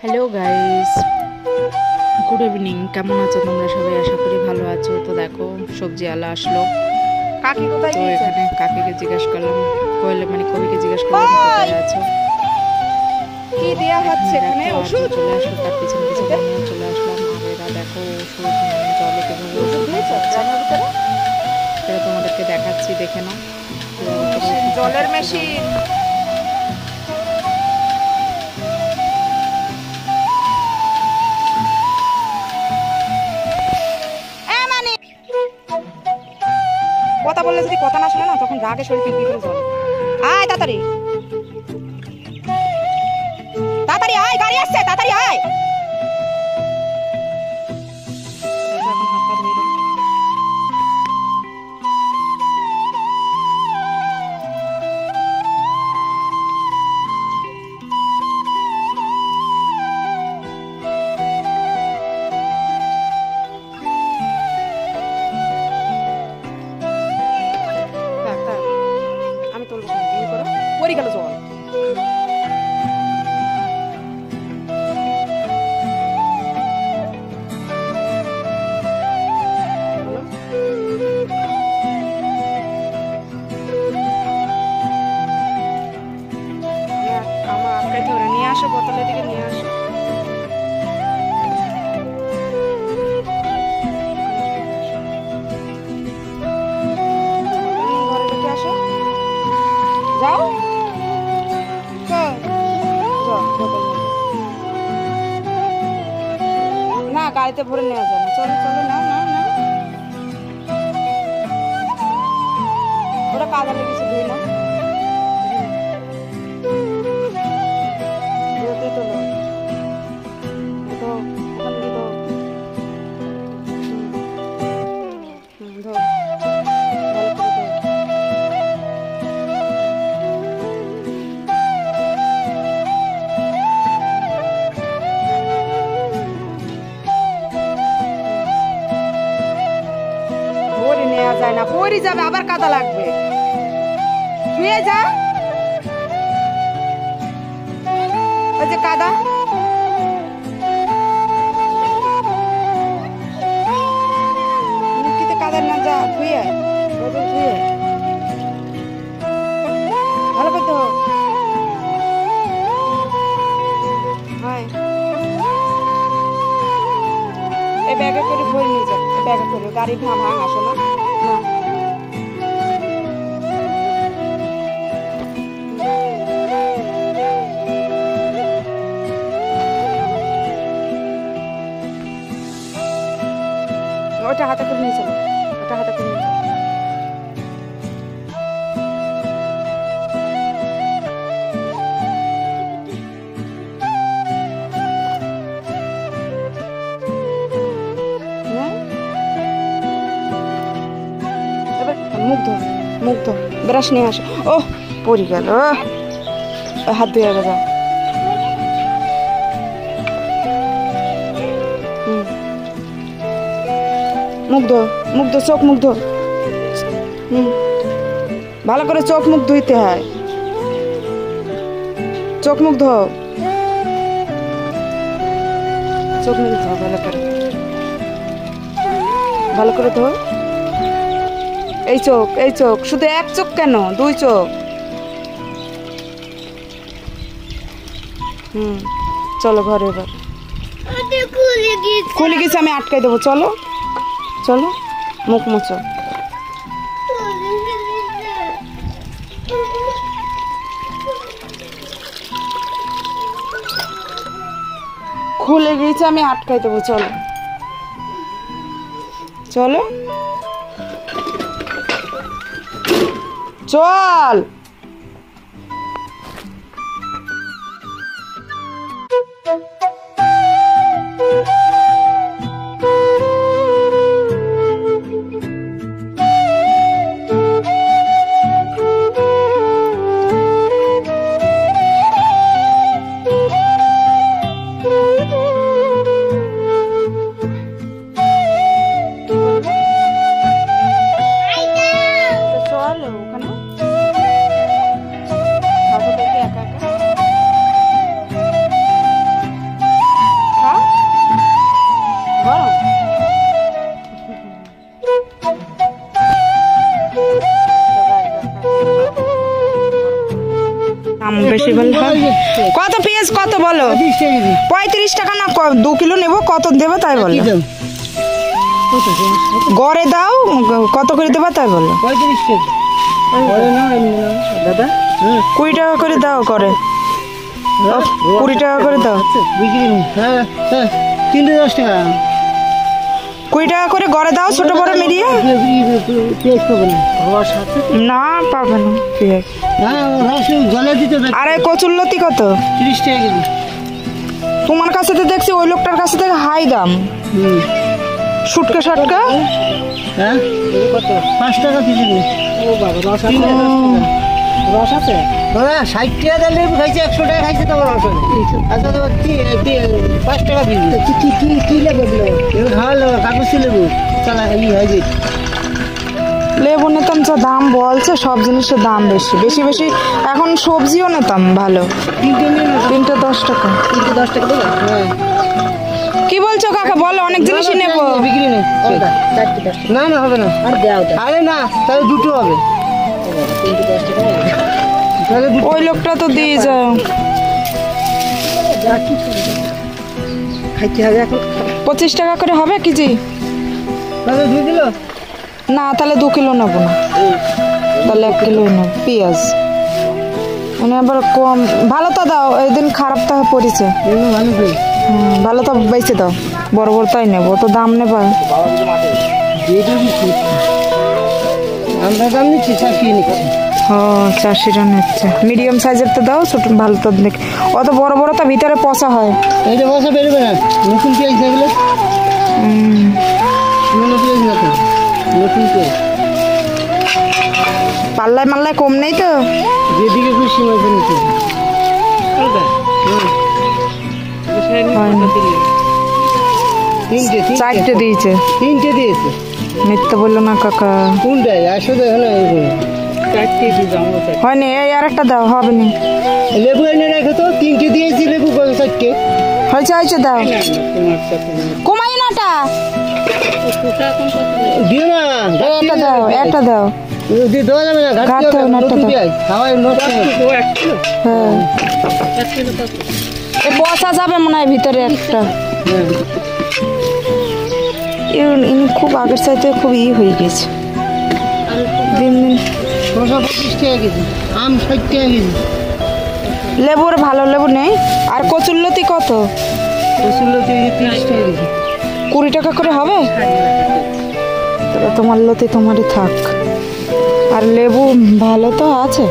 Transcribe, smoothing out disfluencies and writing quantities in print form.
Hello guys, good evening. কেমন আছো তোমরা সবাই? আশা করি ভালো আছো। তো দেখো সবজি আলা আসলো। কাকি কোথায় তো গিয়েছে? এখানে কাকিকে জিজ্ঞাসা করলাম, কইলে মানে কবিকে জিজ্ঞাসা করলাম কোথায় আছো। কি দেয়া হচ্ছে এখানে? দেখো আজ ওষুধ চলে আসলো, তার পিছনে পিছনে আমিও চলে আসলাম। আর এরা দেখো ওষুধ মানে জলে কিভাবে ওষুধ ওষুধ দিয়েছো মেশাচ্ছে ড্রামের ভিতরে? সেটা তোমাদেরকে দেখাচ্ছি, দেখে নাও কিভাবে করে মেশিন, ওষুধ জলের মেশাচ্ছে জলে। মেশিন। মানে কথা বললে যদি কথা না শোনে না, তখন রাগে শরীর পিড়পিড় করে জ্বলে। আয় তাড়াতাড়ি, তাড়াতাড়ি আয়, গাড়ি আসছে, তাড়াতাড়ি আয়। দেখো এখন হাত পা ধুয়ে দেবো। থাক, থাক। আমি তুলবো না, তুমি করো। পড়ে গেল জল। বলো। আমার আটকাইতে হবে না। নিয়ে আসো, বোতলের দিকে নিয়ে আসো। ঘরে রেখে আসো। যাও। কই? যাও, বোতল নাও। না, গাড়িতে ভরে নেওয়া যায় না। চলো চলো, নাও নাও নাও। ওটা কাদা লেগেছে, ধুয়ে নাও। ধুতে তোলো। ধো, ওখান থেকে ধো। ধো, ভালো করে ধো। ভরে নেওয়া যায় না, পড়ে যাবে, আবার কাদা লাগবে। শুয়ে যা। ওই যে কাদা। মুখিতে কাদা না, যা ধুয়ে আয়। বোতল ধুয়ে আয়। ভালো করে ধো। হায়, এই ব্যাগে করে ভরে নিয়ে যাও। এই ব্যাগে করে গাড়ি ভাঙা আসো না। না, ওটা হাতে করে নিয়ে চলো। ওটা হাতে করে নিয়ে চলো। হ্যাঁ? এবার মুখ ধো, মুখ ধো। ব্রাশ নিয়ে আসো। ও, পড়ে গেল। হাত ধুয়ে আগে যাও। হুম। মুখ ধো, মুখ ধো, চোখ মুখ ধো। হুম, ভালো করে চোখ মুখ ধুইতে হয়। চোখ মুখ ধো, চোখ মুখ ধো ভালো করে। ভালো করে ধো। এই চোখ, এই চোখ, শুধু এক চোখ কেন, দুই চোখ। হুম, চলো ঘরে এবার। খুলে গেছে, আমি আটকাই দেবো। চলো চলো, মুখ মুছো। খুলে গিয়েছে, আমি আটকাই দেবো। চলো চলো চল। চল ওখানে। বেশি বললে হয়? কত পেঁয়াজ কত বলো? 35 টাকা না 2 কিলো নেবো, কত দেবো তাই বলো। গড়ে দাও, কত করে দেবো তাই বলো। 20 টাকা করে দাও করে, 20 টাকা করে দাও। 20 টাকা করে গড়ে দাও, ছোট বড় মিলিয়ে। না পাবে না পেঁয়াজ। আরে কচুরলতি কত? 30 টাকা কেজি। তোমার কাছে তো দেখছি ওই লোকটার কাছে থেকে হাই দাম। শুটকা শাটকা হ্যাঁ কত? 5 টাকা কেজি। ও বাবা, রস আছে? দাদা 60 টাকা দিয়ে লেবু খাইছে, 100 টাকা খাইছে, তোমার রস আছে। আচ্ছা তোমার 5 টাকা কেজি। কি লেবু এগুলো? ভালো কাগজি লেবু। চালা এই হাইব্রিড লেবু নিতাম, যা দাম বলছে সব জিনিসের দাম বেশি বেশি বেশি। এখন সবজিও নিতাম ভালো, 3টে 10 টাকা। 10 টাকা দেবো? হ্যাঁ। কি বলছো কাকা, বলো, অনেক জিনিসই নেবো। বিক্রি নেই। না না হবে না। আরে না, তাহলে দুটো হবে। ওই লোকটা তো দিয়ে যাও। খাইতে হবে এখন। 25 টাকা করে হবে কেজি? তাহলে 2 কিলো? না তাহলে 2 কিলো নেবো না, তাহলে 1 কিলো নেব পেঁয়াজ। মানে আবার কম ভালো তো দাও, এইদিন খারাপ তো পড়েছে। ভালো করে ভালো তো বেঁচে দাও, বড় বড় তাই নেবো, তো দাম নেবা। আমরা দাম নিচ্ছি, চাষিয়ে নিচ্ছি। হ্যাঁ চাষিরা নিচ্ছে, মিডিয়াম সাইজের তো দাও, ছোট ভালো তো দেখ। অত বড় বড় তো ভিতরে পচা হয়। এইটা বসা বেরোবে না, নতুন পেঁয়াজ থাকলে। পেঁয়াজ না তো, নতুন পেঁয়াজ। পাল্লায় মাল্লায় কম নেই তো? যেদিকে খুশি মাঝে নিতে চারটে দিয়েছে। 3টে দিয়েছে। মিথ্যে বললো না কাকা। কোনটাই আসলে হয়নি, এই আর একটা দাও, হবে নি। লেবু এনে রেখে তো, 3টে দিয়েছি লেবু, 4টে হয়েছে হয়েছে দাও, কমাই নাটা দিও না। একটা দাও, একটা দাও। দেওয়া যাবে না, ঘাটতে হবে না, একটা দাও। খাওয়াই নষ্ট। হ্যাঁ এ বসা যাবে মনে হয় ভিতরে একটা। ইনি খুব আগের চাইতে খুব হয়ে গেছে দিন দিন। 25 টাকা কেজি, আম 60 টাকা কেজি। লেবুর ভালো লেবু নেই। আর কচুরলতি কত? কচুরলতি 30 টাকা কেজি। 20 টাকা করে হবে? তাহলে তোমার লতি তোমারই থাক। আর লেবু ভালো তো আছে,